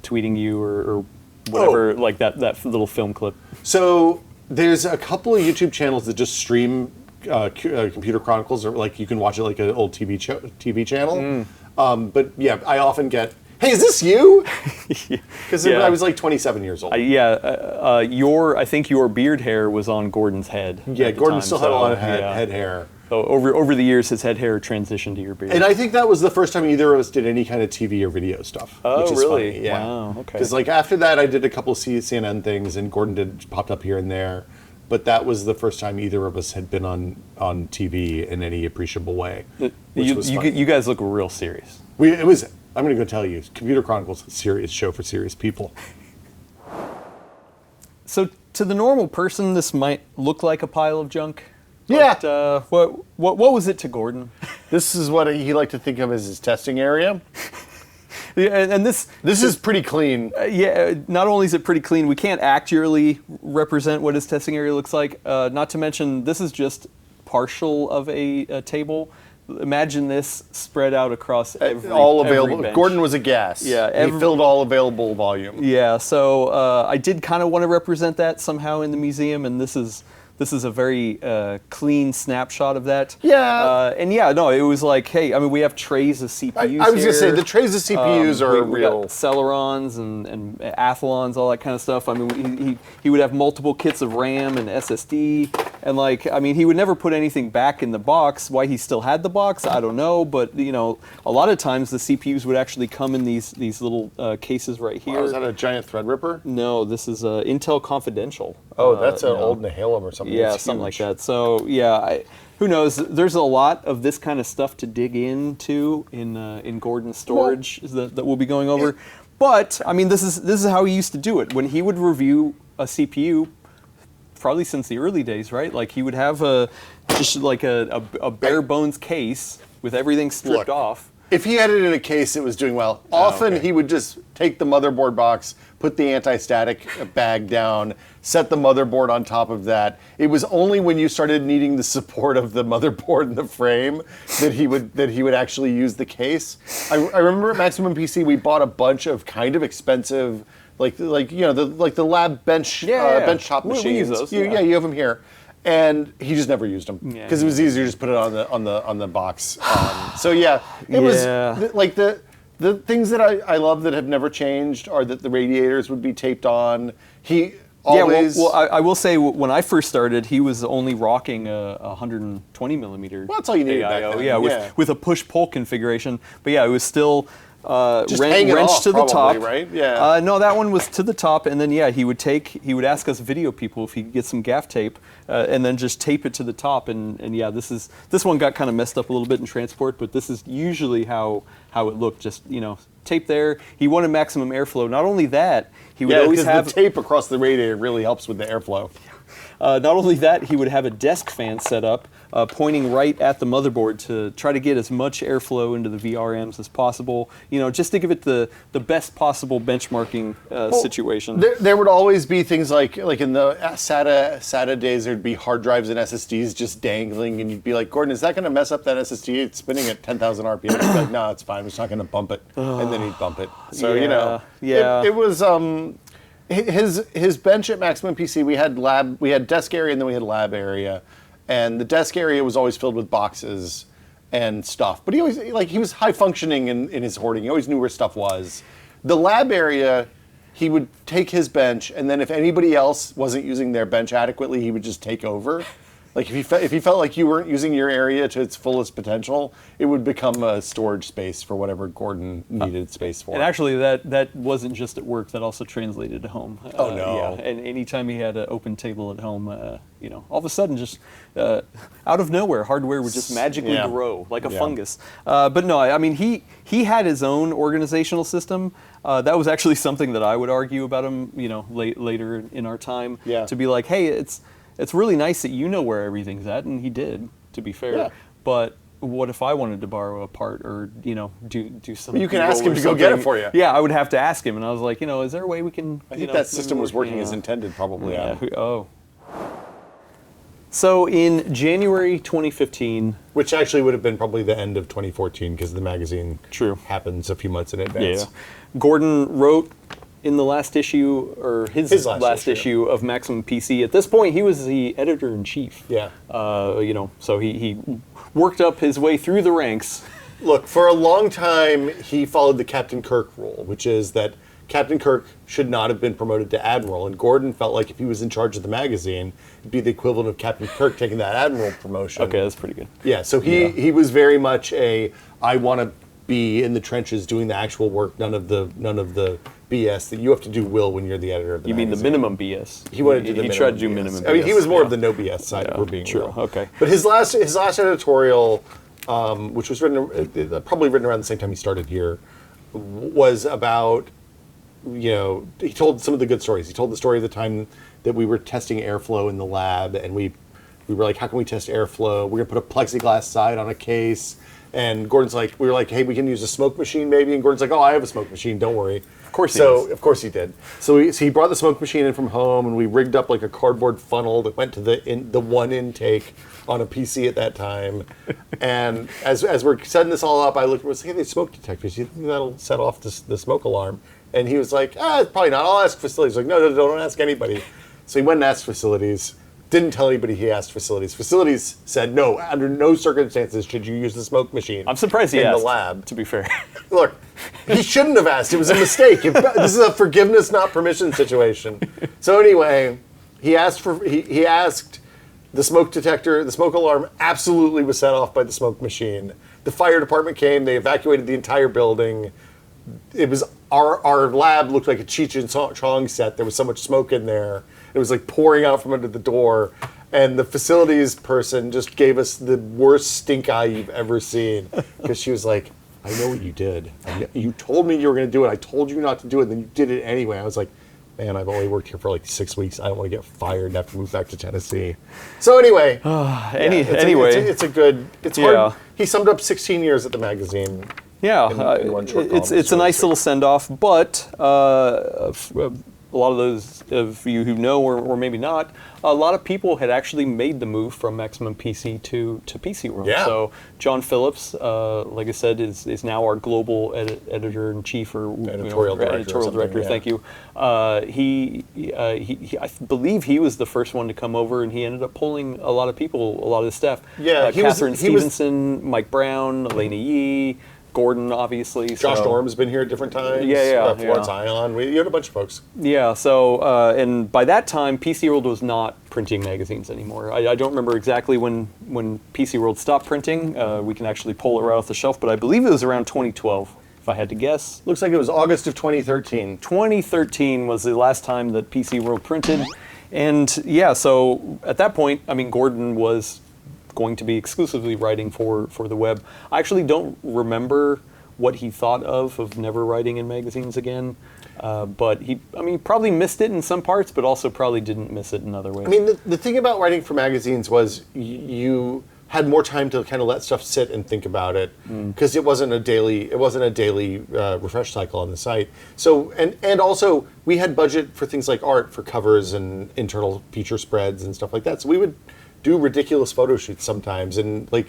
tweeting you or whatever, like that little film clip? So there's a couple of YouTube channels that just stream Computer Chronicles, or like you can watch it like an old TV channel. But yeah, I often get, hey, is this you? Because Yeah. I was like 27 years old. I think your beard hair was on Gordon's head. Yeah, at the Gordon time, still had a so, lot of yeah. head hair. So over the years, his head hair transitioned to your beard. And I think that was the first time either of us did any kind of TV or video stuff. Oh, which is really? Funny. Yeah. Wow, okay. Because like after that, I did a couple of CNN things, and Gordon popped up here and there. but that was the first time either of us had been on TV in any appreciable way. Which was fun. You guys look real serious. It was. I'm going to go tell you, Computer Chronicles is a serious show for serious people. So to the normal person, this might look like a pile of junk. Yeah. But, what was it to Gordon? This is what he liked to think of as his testing area. Yeah, and this is pretty clean. Yeah, not only is it pretty clean, we can't accurately represent what his testing area looks like. Not to mention, this is just partial of a table. Imagine this spread out across every bench. Gordon was a gas. Yeah, he filled all available volume. Yeah, so I did kind of want to represent that somehow in the museum, and this is a very clean snapshot of that. Yeah. And yeah, no, it was like, hey, I mean, we have trays of CPUs I was going to say, here. the trays of CPUs are we real. got Celerons and Athlons, all that kind of stuff. I mean, he would have multiple kits of RAM and SSD. And like, I mean, he would never put anything back in the box. Why he still had the box, I don't know. But, you know, a lot of times the CPUs would actually come in these little cases right here. Oh, is that a giant Threadripper? No, this is Intel Confidential. Oh, that's an old Nehalem or something. Yeah, It's something huge. like that. So yeah, who knows? There's a lot of this kind of stuff to dig into in Gordon's storage that we'll be going over. But I mean, this is how he used to do it when he would review a CPU. Probably since the early days, right? Like he would have just like a bare bones case with everything stripped off. If he had it in a case, it was doing well. Often he would just take the motherboard box, put the anti-static bag down, set the motherboard on top of that. It was only when you started needing the support of the motherboard and the frame that he would actually use the case. I remember at Maximum PC we bought a bunch of kind of expensive, like you know the lab bench benchtop We machines. use those, you have them here. And he just never used them because it was easier to just put it on the box. So yeah, it was like the things that I love that have never changed are that the radiators would be taped on. He always. Yeah, well, I will say when I first started, he was only rocking a 120 millimeter. Well, that's all you needed back AIO. then. Yeah, with a push pull configuration. But yeah, it was still. Just hang it wrench off, to the probably, top, right? Yeah. No, that one was to the top, and then he would ask us video people if he could get some gaff tape, and then just tape it to the top, and yeah, this one got kind of messed up a little bit in transport, but this is usually how it looked, just tape there. He wanted maximum airflow. Not only that, he would always have the tape across the radiator really helps with the airflow. Not only that, he would have a desk fan set up, pointing right at the motherboard to try to get as much airflow into the VRMs as possible. Just to give it the best possible benchmarking situation. There would always be things like in the SATA days, there'd be hard drives and SSDs just dangling, and you'd be like, Gordon, is that going to mess up that SSD? It's spinning at 10,000 RPM. He'd be like, no, it's fine. It's not going to bump it, and then he'd bump it. So it was. His bench at Maximum PC, we had desk area and then we had lab area, and the desk area was always filled with boxes and stuff. But he was high functioning in his hoarding. He always knew where stuff was. The lab area, he would take his bench, and then if anybody else wasn't using their bench adequately, he would just take over. Like if he felt like you weren't using your area to its fullest potential, it would become a storage space for whatever Gordon needed space for. And actually, that wasn't just at work. That also translated to home. Oh no! Yeah, and anytime he had an open table at home, all of a sudden, just out of nowhere, hardware would just magically grow like a fungus. But no, I mean he had his own organizational system. That was actually something that I would argue about him. Later in our time, to be like, hey, it's really nice that you know where everything's at, and he did, to be fair. Yeah. But what if I wanted to borrow a part or do something? You can ask him to go get it for you. Yeah, I would have to ask him, and I was like, is there a way we can? I think that system was working as intended, probably. Yeah. Oh. So in January 2015, which actually would have been probably the end of 2014 because the magazine happens a few months in advance. Yeah. Gordon wrote in the last issue, or his last issue of Maximum PC. At this point, he was the editor-in-chief. Yeah. So he worked up his way through the ranks. Look, for a long time, he followed the Captain Kirk rule, which is that Captain Kirk should not have been promoted to Admiral, and Gordon felt like if he was in charge of the magazine, it'd be the equivalent of Captain Kirk taking that Admiral promotion. Okay, that's pretty good. Yeah, so he was very much I want to be in the trenches doing the actual work, none of the BS that you have to do when you're the editor of the You mean the magazine. minimum BS? He wanted to do the He minimum tried to do BS. minimum BS. I mean, he was more yeah. of the no BS side. Yeah, We're being true. real. Okay. But his last editorial, which was probably written around the same time he started here, was about, he told some of the good stories. He told the story of the time that we were testing airflow in the lab, and we were like, how can we test airflow? We're gonna put a plexiglass side on a case. And Gordon's like, we were like, hey, we can use a smoke machine maybe. And Gordon's like, oh, I have a smoke machine, don't worry. Of course he So does. of course he did. So he brought the smoke machine in from home, and we rigged up like a cardboard funnel that went to the one intake on a PC at that time. And as we're setting this all up, I looked and was like, hey, there's smoke detectors. You think that'll set off the smoke alarm? And he was like, probably not. I'll ask facilities. Like, no, don't ask anybody. So he went and asked facilities. Didn't tell anybody he asked facilities. Facilities said, no, under no circumstances should you use the smoke machine. I'm surprised he in asked, the lab. to be fair. Look, he shouldn't have asked. It was a mistake. This is a forgiveness, not permission situation. So anyway, he asked the smoke detector. The smoke alarm absolutely was set off by the smoke machine. The fire department came. They evacuated the entire building. It was our lab looked like a Cheech and Chong set. There was so much smoke in there. It was like pouring out from under the door. And the facilities person just gave us the worst stink eye you've ever seen. Because she was like, I know what you did. You told me you were going to do it. I told you not to do it, and then you did it anyway. I was like, man, I've only worked here for like 6 weeks. I don't want to get fired and have to move back to Tennessee. So anyway. It's a good, it's Yeah. hard. He summed up 16 years at the magazine. Yeah, in one short column. it's a really nice sick. little send off, but a lot of those of you who know or maybe not, a lot of people had actually made the move from Maximum PC to PC World. Yeah. So John Phillips, like I said, is now our global editor in chief or Editorial director or Editorial something, director. yeah. Thank you. He I believe he was the first one to come over, and he ended up pulling a lot of people, a lot of the staff. Yeah, Catherine he was- Stevenson, Mike Brown, Elena Yee, Gordon, obviously. Josh so- Norm's been here at different times. Yeah. Florence Ion. You had a bunch of folks. Yeah, so, and by that time, PC World was not printing magazines anymore. I don't remember exactly when PC World stopped printing. We can actually pull it right off the shelf, but I believe it was around 2012, if I had to guess. Looks like it was August of 2013. 2013 was the last time that PC World printed. And yeah, so at that point, I mean, Gordon was going to be exclusively writing for the web. I actually don't remember what he thought of never writing in magazines again. But he probably missed it in some parts, but also probably didn't miss it in other ways. I mean, the thing about writing for magazines was you had more time to kind of let stuff sit and think about it because it wasn't a daily refresh cycle on the site. So and also we had budget for things like art for covers and internal feature spreads and stuff like that. So we would do ridiculous photo shoots sometimes, and like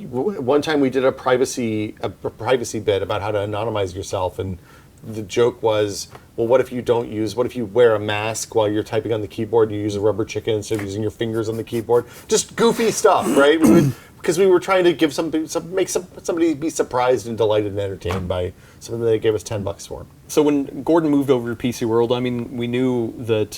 one time we did a privacy bit about how to anonymize yourself, and the joke was, well, what if you wear a mask while you're typing on the keyboard and you use a rubber chicken instead of using your fingers on the keyboard? Just goofy stuff, right? Because we were trying to give make somebody be surprised and delighted and entertained by something that they gave us $10 for. So when Gordon moved over to PC World, I mean, we knew that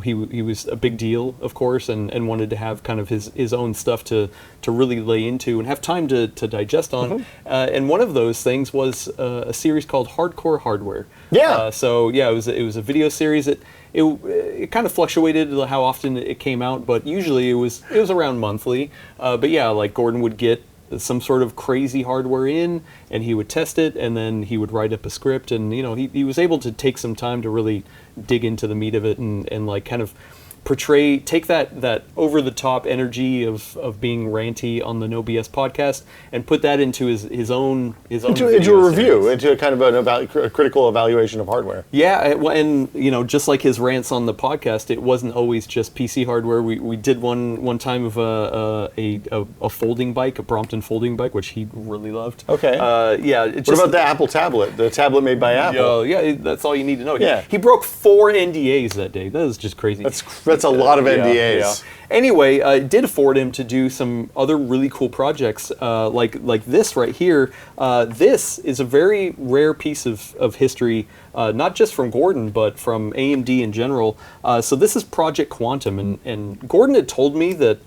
he was a big deal, of course, and wanted to have kind of his own stuff to really lay into and have time to digest on. Mm-hmm. And one of those things was a series called Hardcore Hardware. Yeah. It was a video series. It kind of fluctuated how often it came out, but usually it was around monthly. But yeah, like Gordon would get some sort of crazy hardware in, and he would test it, and then he would write up a script, and he was able to take some time to really dig into the meat of it and like kind of take that over the top energy of being ranty on the No BS podcast and put that into his own Into a video review, series. into a kind of a critical evaluation of hardware. Yeah, and just like his rants on the podcast, it wasn't always just PC hardware. We did one time of a folding bike, a Brompton folding bike, which he really loved. Okay. Yeah. What about the Apple tablet? The tablet made by Apple. Yeah, that's all you need to know. Yeah. He broke 4 NDAs that day. That is just crazy. That's a lot of NDAs. Yeah. Anyway, it did afford him to do some other really cool projects, like this right here. This is a very rare piece of history, not just from Gordon, but from AMD in general. So this is Project Quantum, and Gordon had told me that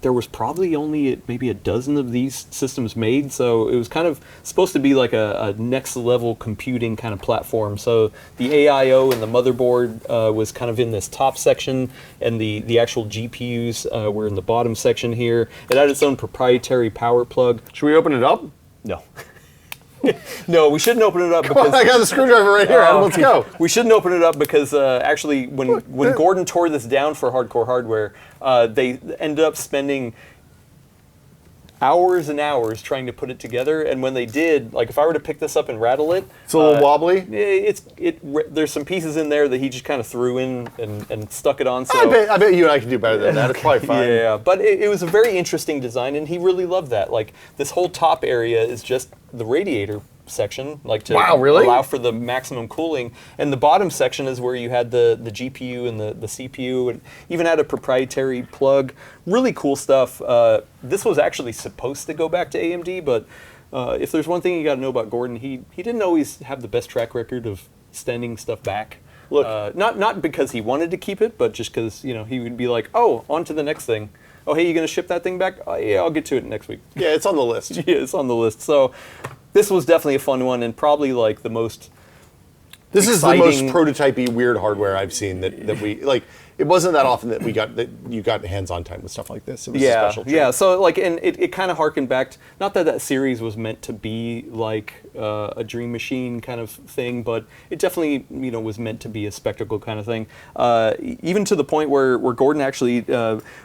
there was probably only maybe a dozen of these systems made, so it was kind of supposed to be like a next level computing kind of platform. So the AIO and the motherboard was kind of in this top section, and the actual GPUs were in the bottom section here. It had its own proprietary power plug. Should we open it up? No. No, we shouldn't open it up Come on, because I got the screwdriver right here. Adam, let's go. we shouldn't open it up because actually, when Gordon tore this down for Hardcore Hardware, they ended up spending hours and hours trying to put it together. And when they did, like if I were to pick this up and rattle it, It's a little wobbly. There's some pieces in there that he just kind of threw in and stuck it on. So I bet you and I can do better than that. It's probably fine. yeah, but it was a very interesting design, and he really loved that. Like this whole top area is just the radiator section, like to Wow, really? allow for the maximum cooling, and the bottom section is where you had the GPU and the CPU, and even had a proprietary plug. Really cool stuff. This was actually supposed to go back to AMD, but if there's one thing you got to know about Gordon, he didn't always have the best track record of sending stuff back. Look, Not because he wanted to keep it, but just because he would be like, oh, on to the next thing. Oh, hey, you gonna ship that thing back? Oh, yeah, I'll get to it next week. yeah, it's on the list. Yeah, it's on the list. So this was definitely a fun one, and probably like the most. This is the most exciting- prototypey weird hardware I've seen that we like. It wasn't that often that you got hands-on time with stuff like this. It was a Yeah, special treat. yeah. So like, and it kind of harkened back. Not that series was meant to be like a Dream Machine kind of thing, but it definitely was meant to be a spectacle kind of thing. Even to the point where Gordon actually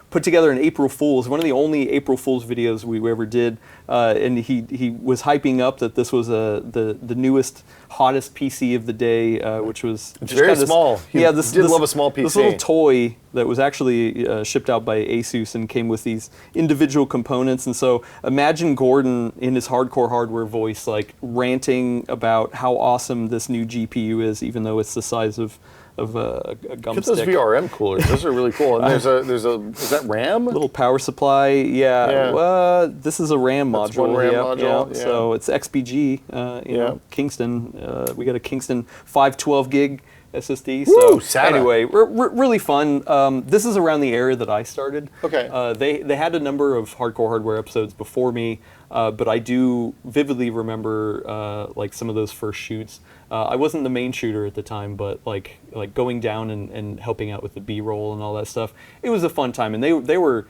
put together an April Fool's, one of the only April Fool's videos we ever did, and he was hyping up that this was the newest, hottest PC of the day, which was It's just very kinda small. He did love a small This PC. little toy that was actually shipped out by Asus and came with these individual components. And so imagine Gordon in his Hardcore Hardware voice, like ranting about how awesome this new GPU is, even though it's the size of a gum Get those stick. VRM coolers. Those are really cool. And there's a is that RAM? Little power supply, yeah. Yeah. This is a RAM That's module. one RAM yeah, module, yeah. yeah. So it's XPG. Yeah. Kingston. We got a Kingston 512 gig SSD. Woo, So SATA. anyway, really fun. This is around the era that I started. Okay. They had a number of Hardcore Hardware episodes before me, but I do vividly remember like some of those first shoots. I wasn't the main shooter at the time, but like going down and helping out with the B-roll and all that stuff. It was a fun time, and they were.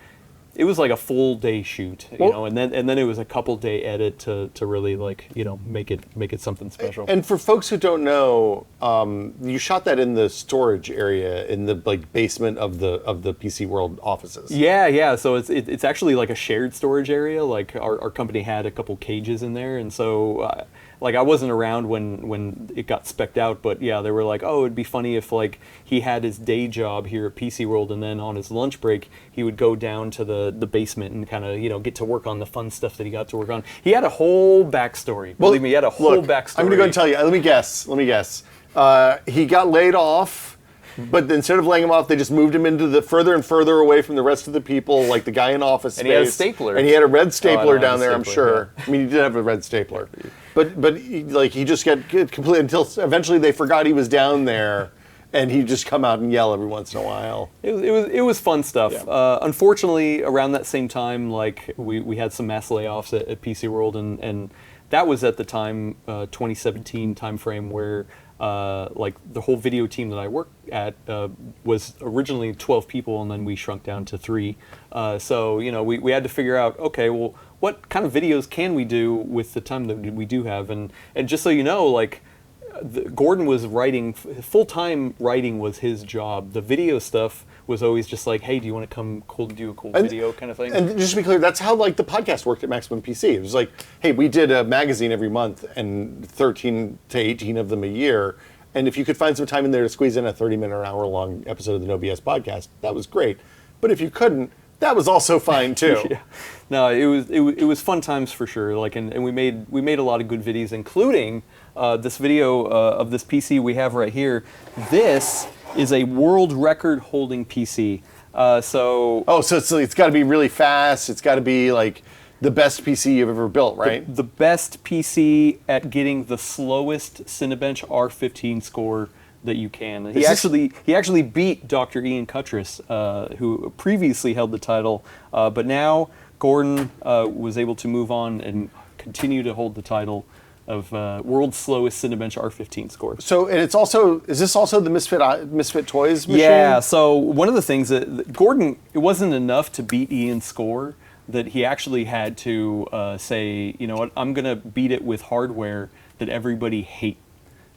It was like a full day shoot, and then it was a couple day edit to really make it something special. And for folks who don't know, you shot that in the storage area in the basement of the PC World offices. Yeah. So it's actually like a shared storage area. Like our company had a couple cages in there, and so I wasn't around when it got spec'd out, but yeah, they were like, oh, it'd be funny if like he had his day job here at PC World, and then on his lunch break he would go down to the basement and kind of get to work on the fun stuff that he got to work on. He had a whole backstory. Believe me, he had a whole backstory. I'm going to go and tell you. Let me guess. He got laid off, but instead of laying him off, they just moved him into the further and further away from the rest of the people, like the guy in office space. And he had a stapler. And he had a red stapler I down have a there, I'm stapler, sure. I mean, he did have a red stapler. But he just got completely until eventually they forgot he was down there, and he'd just come out and yell every once in a while. It was fun stuff. Yeah. Unfortunately, around that same time, like we had some mass layoffs at PC World, and that was at the time 2017 timeframe where like the whole video team that I worked at was originally 12 people, and then we shrunk down to 3. So we had to figure out, okay, well, what kind of videos can we do with the time that we do have, and just so you know, like. Gordon was writing, full-time writing was his job. The video stuff was always just like, hey, do you want to come do a cool video kind of thing? And just to be clear, that's how the podcast worked at Maximum PC. It was like, hey, we did a magazine every month and 13 to 18 of them a year. And if you could find some time in there to squeeze in a 30-minute or hour-long episode of the No BS podcast, that was great. But if you couldn't, that was also fine too. Yeah. No, it was fun times for sure. Like, and we made a lot of good videos, including this video of this PC we have right here. This is a world record holding PC. So it's got to be really fast. It's got to be like the best PC you've ever built, right? the best PC at getting the slowest Cinebench R15 score that you can. He actually beat Dr. Ian Cutress, who previously held the title, but now Gordon was able to move on and continue to hold the title of world's slowest Cinebench R15 score. So, and is this also the Misfit Toys machine? Yeah, so one of the things that Gordon, it wasn't enough to beat Ian's score, that he actually had to say, you know what, I'm going to beat it with hardware that everybody hates.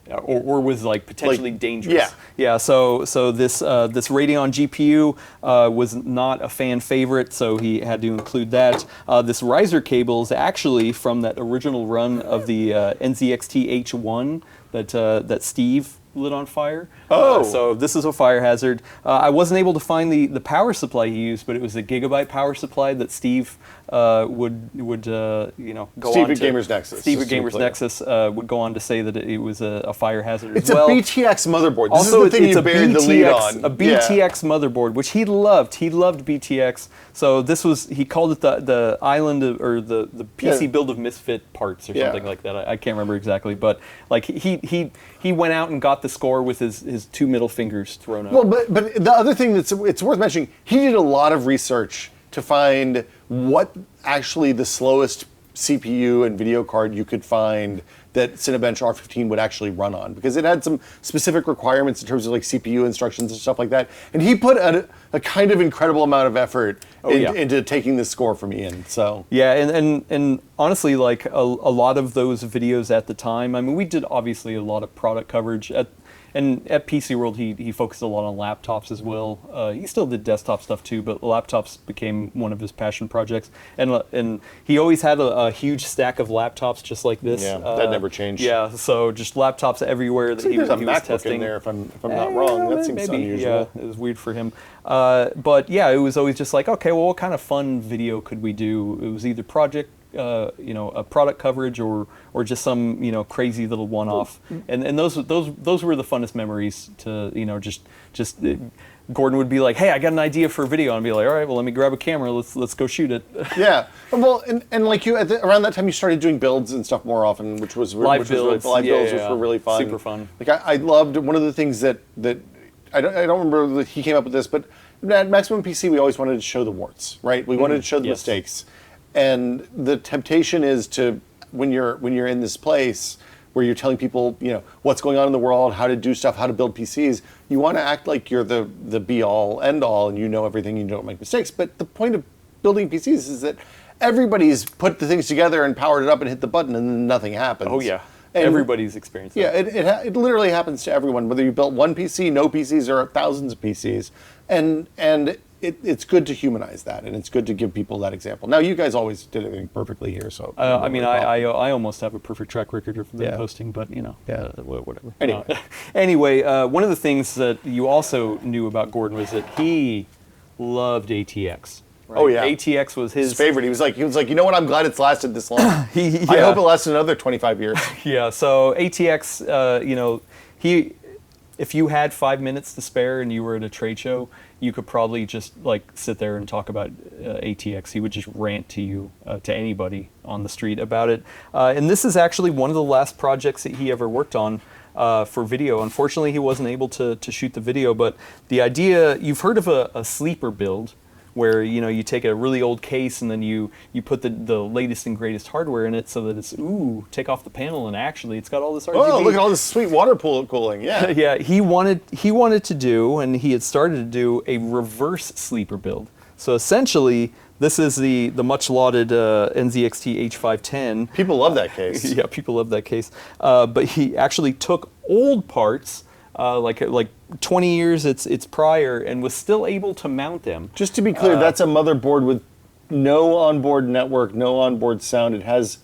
Or was like potentially dangerous. Yeah. Yeah. So this Radeon GPU was not a fan favorite, so he had to include that. This riser cable is actually from that original run of the NZXT H1 that Steve lit on fire. Oh. So this is a fire hazard. I wasn't able to find the power supply he used, but it was a gigabyte power supply that Steve would go Steve on at to. Gamers Nexus. Steve at just to be Gamers clear. Nexus would go on to say that it was a fire hazard It's as well. a BTX motherboard. This Also, is the thing it's you a buried the lead on. A BTX motherboard, which he loved. He loved BTX. So he called it the island or the PC Yeah. build of misfit parts or Yeah. something like that. I can't remember exactly, but like he went out and got the score with his two middle fingers thrown up. Well, but the other thing it's worth mentioning, he did a lot of research to find what actually the slowest CPU and video card you could find that Cinebench R15 would actually run on, because it had some specific requirements in terms of like CPU instructions and stuff like that. And he put a kind of incredible amount of effort into taking this score from Ian. So yeah, and honestly, like a lot of those videos at the time, I mean, we did obviously a lot of product coverage at PC World. He focused a lot on laptops as well. He still did desktop stuff too, but laptops became one of his passion projects. And he always had a huge stack of laptops just like this. Yeah, that never changed. Yeah, so just laptops everywhere that he there's was a MacBook testing. in there if I'm not wrong. That seems Maybe, unusual. Yeah, it was weird for him. But yeah, it was always just like, okay, well, what kind of fun video could we do? It was either a product coverage or just some crazy little one-off, and those were the funnest memories to just Gordon would be like, hey, I got an idea for a video, and I'd be like, all right, well, let me grab a camera, let's go shoot it. Yeah, well, and like you around that time you started doing builds and stuff more often, which was Live builds, which were really fun, super fun. Like I loved one of the things that I don't remember that he came up with this, but at Maximum PC we always wanted to show the warts, right? We wanted to show the Yes. mistakes, and the temptation is to when you're in this place where you're telling people, what's going on in the world, how to do stuff, how to build PCs, you want to act like you're the be all end all and you know everything, you don't make mistakes. But the point of building PCs is that everybody's put the things together and powered it up and hit the button and then nothing happens. Oh yeah, And everybody's experienced that. yeah, it literally happens to everyone, whether you built one PC, no PCs, or thousands of PCs. And it's good to humanize that, and it's good to give people that example. Now, you guys always did everything perfectly here, so. I mean, I almost have a perfect track record of them Yeah. posting, but Yeah. whatever. Anyway. Anyway, one of the things that you also knew about Gordon was that he loved ATX. Right? Oh, yeah. ATX was His favorite. He was like, you know what? I'm glad it's lasted this long. I Yeah. hope it lasts another 25 years. Yeah. So ATX, if you had 5 minutes to spare and you were at a trade show, you could probably just like sit there and talk about ATX. He would just rant to you, to anybody on the street about it. And this is actually one of the last projects that he ever worked on for video. Unfortunately, he wasn't able to shoot the video, but the idea, you've heard of a sleeper build, where you take a really old case and then you put the latest and greatest hardware in it so that it's take off the panel and actually it's got all this RGB. Oh, look at all this sweet water cooling. Yeah. Yeah, he wanted to do, and he had started to do, a reverse sleeper build. So essentially, this is the much lauded NZXT H510. People love that case. Yeah, people love that case. But he actually took old parts, like 20 years it's prior, and was still able to mount them. Just to be clear, that's a motherboard with no onboard network, no onboard sound. It has,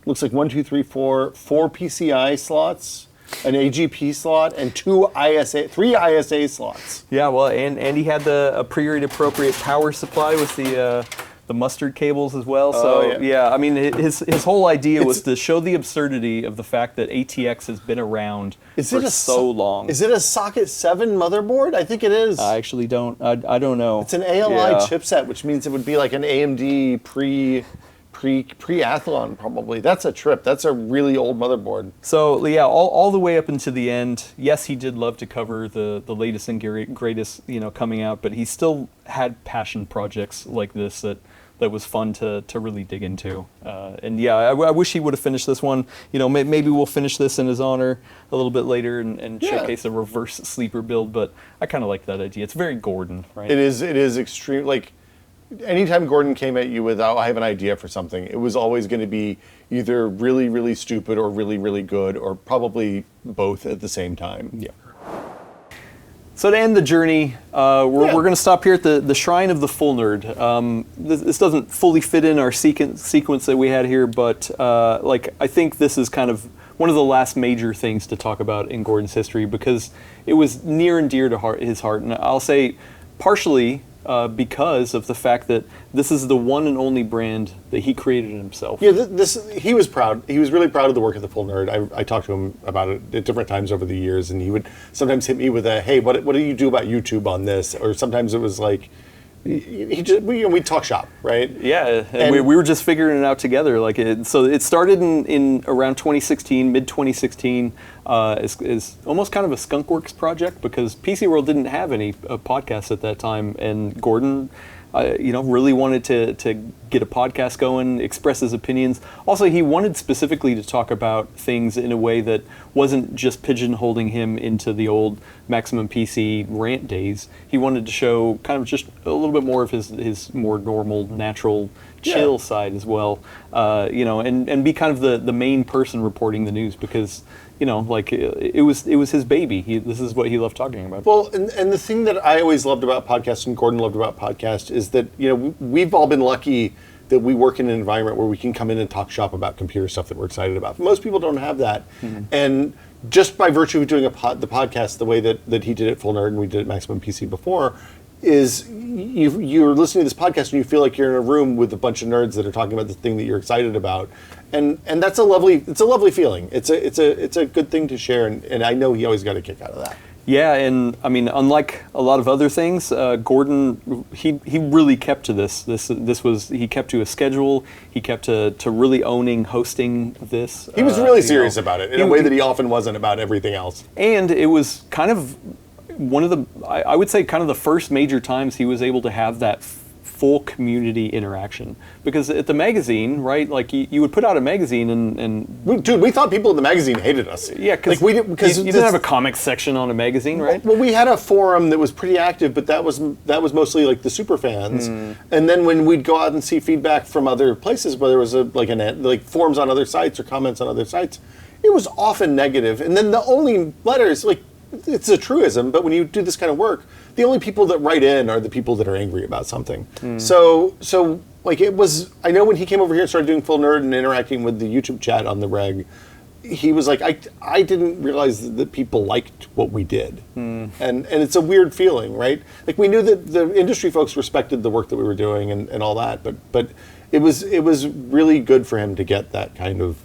looks like 4 PCI slots, an AGP slot, and 3 ISA slots. Yeah, well, and he had a period appropriate power supply with the mustard cables as well. So yeah. I mean, his whole idea was to show the absurdity of the fact that ATX has been around for so long. Is it a Socket 7 motherboard? I think it is. I actually don't. I don't know. It's an ALI chipset, which means it would be like an AMD Pre-athlon, probably. That's a trip. That's a really old motherboard. So yeah, all the way up into the end. Yes, he did love to cover the latest and greatest, coming out, but he still had passion projects like this that was fun to really dig into. And yeah, I wish he would have finished this one. Maybe we'll finish this in his honor a little bit later and showcase a reverse sleeper build. But I kind of like that idea. It's very Gordon, right? It is extreme. Like, anytime Gordon came at you with, "Oh, I have an idea for something," it was always going to be either really, really stupid or really, really good, or probably both at the same time. Yeah. So to end the journey, we're going to stop here at the Shrine of the Full Nerd. This doesn't fully fit in our sequence that we had here, but I think this is kind of one of the last major things to talk about in Gordon's history, because it was near and dear to his heart. And I'll say partially because of the fact that this is the one and only brand that he created himself. Yeah, he was proud. He was really proud of the work of the Full Nerd. I talked to him about it at different times over the years, and he would sometimes hit me with a, "Hey, what do you do about YouTube on this?" Or sometimes it was like, we talk shop, right? Yeah, and we were just figuring it out together. So it started in around 2016, mid 2016, as almost kind of a skunkworks project, because PC World didn't have any podcasts at that time, and Gordon, really wanted to get a podcast going, express his opinions. Also, he wanted specifically to talk about things in a way that wasn't just pigeonholing him into the old Maximum PC rant days. He wanted to show kind of just a little bit more of his more normal, natural, chill side as well. And be kind of the main person reporting the news, because it was his baby. This is what he loved talking about. Well, and the thing that I always loved about podcasts, and Gordon loved about podcasts, is that we've all been lucky that we work in an environment where we can come in and talk shop about computer stuff that we're excited about. Most people don't have that, and just by virtue of doing the podcast the way that he did at Full Nerd and we did at Maximum PC before, is you're listening to this podcast and you feel like you're in a room with a bunch of nerds that are talking about the thing that you're excited about, and that's a lovely feeling. It's a good thing to share, and I know he always got a kick out of that. Yeah, and I mean, unlike a lot of other things, Gordon, he really kept to this. He kept to a schedule. He kept to really owning hosting this. He was really serious about it in a way that he often wasn't about everything else. And it was kind of one of the, I would say, kind of the first major times he was able to have that full community interaction. Because at the magazine, right, like you would put out a magazine and dude, we thought people in the magazine hated us. Yeah, because you didn't have a comics section on a magazine, right? Well, we had a forum that was pretty active, but that was mostly like the super fans. And then when we'd go out and see feedback from other places, where there was like forums on other sites or comments on other sites, it was often negative. And then the only letters, like, it's a truism, but when you do this kind of work, the only people that write in are the people that are angry about something. So like, it was, I know when he came over here and started doing Full Nerd and interacting with the YouTube chat on the reg, he was like, I didn't realize that people liked what we did. And it's a weird feeling, right? Like, we knew that the industry folks respected the work that we were doing and all that, but it was really good for him to get that kind of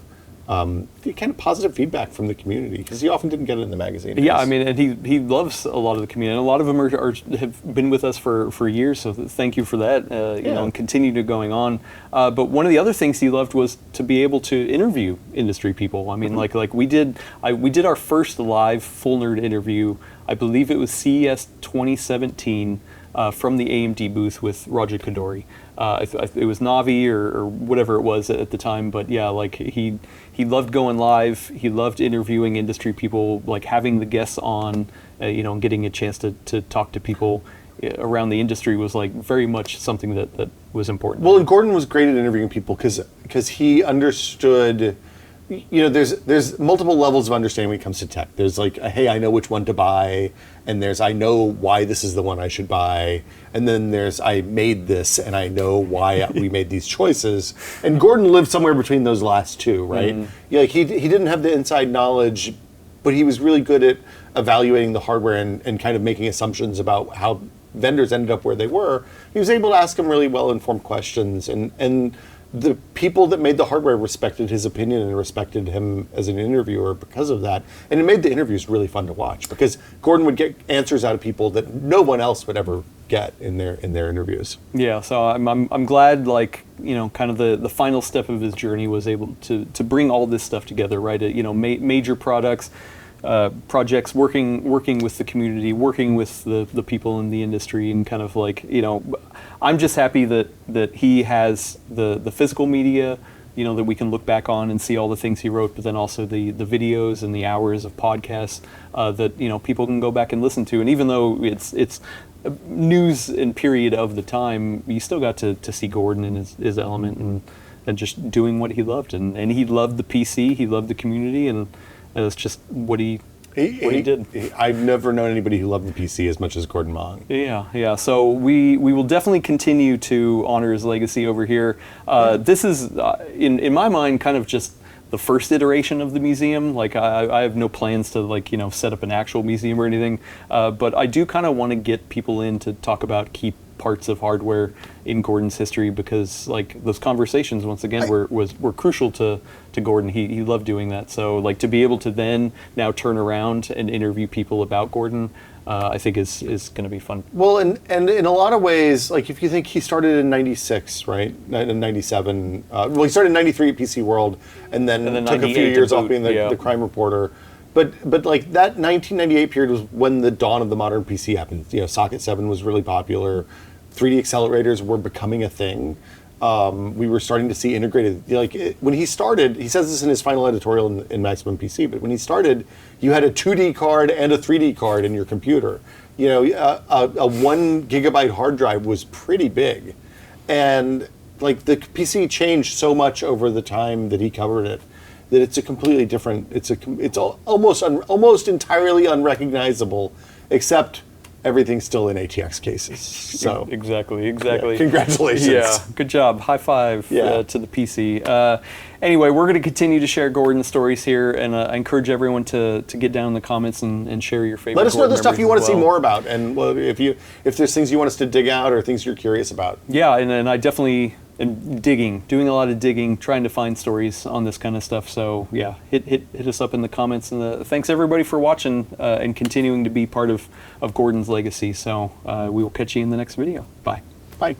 positive feedback from the community, because he often didn't get it in the magazine. Yeah, I mean, and he loves a lot of the community, and a lot of them have been with us for years. So thank you for that, and continue to going on. But one of the other things he loved was to be able to interview industry people. I mean, like we did our first live Full Nerd interview. I believe it was CES 2017 from the AMD booth with Roger Kadori. It was Navi or whatever it was at the time, but yeah, like he loved going live. He loved interviewing industry people, like having the guests on, and getting a chance to talk to people around the industry was like very much something that was important. Well, and Gordon was great at interviewing people because he understood. There's multiple levels of understanding when it comes to tech. There's like, hey, I know which one to buy, and there's, I know why this is the one I should buy, and then there's, I made this and I know why we made these choices. And Gordon lived somewhere between those last two, right? Yeah, like he didn't have the inside knowledge, but he was really good at evaluating the hardware and kind of making assumptions about how vendors ended up where they were. He was able to ask them really well-informed questions, and the people that made the hardware respected his opinion and respected him as an interviewer because of that. And it made the interviews really fun to watch, because Gordon would get answers out of people that no one else would ever get in their interviews. Yeah, so I'm glad, like, you know, kind of the final step of his journey was able to bring all this stuff together, right? You know, major projects, working with the community, working with the people in the industry, and kind of like, you know, I'm just happy that he has the physical media, you know, that we can look back on and see all the things he wrote, but then also the videos and the hours of podcasts that, you know, people can go back and listen to. And even though it's news and period of the time, you still got to see Gordon in his element and just doing what he loved. And he loved the PC, he loved the community, and it's just what he did. I've never known anybody who loved the PC as much as Gordon Mong. Yeah. So we will definitely continue to honor his legacy over here. This is, in my mind, kind of just the first iteration of the museum. Like, I have no plans to, like, you know, set up an actual museum or anything, but I do kind of want to get people in to talk about key parts of hardware in Gordon's history, because, like, those conversations, once again, were crucial to Gordon. He loved doing that. So, like, to be able to then now turn around and interview people about Gordon, I think is going to be fun. Well, and in a lot of ways, like, if you think he started in '96, right, in '97. Well, he started in '93 at PC World, and then took a few years off being the crime reporter. But like, that 1998 period was when the dawn of the modern PC happened. You know, Socket 7 was really popular. 3D accelerators were becoming a thing. We were starting to see integrated, like, when he started, he says this in his final editorial in Maximum PC, but when he started, you had a 2D card and a 3D card in your computer. You know, a 1 gigabyte hard drive was pretty big. And, like, the PC changed so much over the time that he covered it that it's a completely different, it's almost entirely unrecognizable, except everything's still in ATX cases. So Exactly. yeah, congratulations. Yeah, good job. High five to the PC. Anyway, we're going to continue to share Gordon's stories here, and I encourage everyone to get down in the comments and share your favorite. Let us know Gordon the stuff you memories want to as see well. more about, and if there's things you want us to dig out or things you're curious about. Yeah, and I definitely am doing a lot of digging, trying to find stories on this kind of stuff. So yeah, hit us up in the comments, and thanks everybody for watching and continuing to be part of Gordon's legacy. So we will catch you in the next video. Bye. Bye.